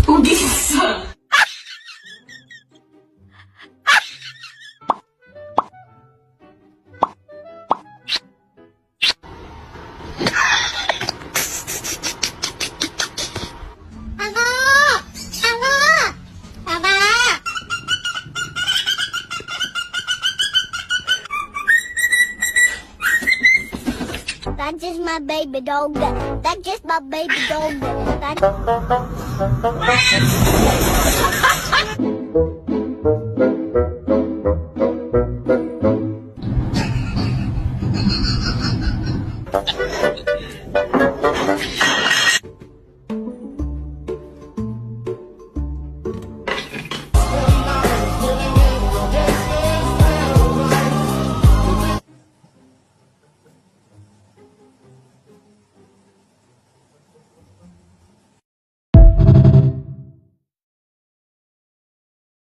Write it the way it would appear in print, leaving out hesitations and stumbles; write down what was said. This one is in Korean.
어디 있어? That's just my baby dog. That's just my baby dog. That's...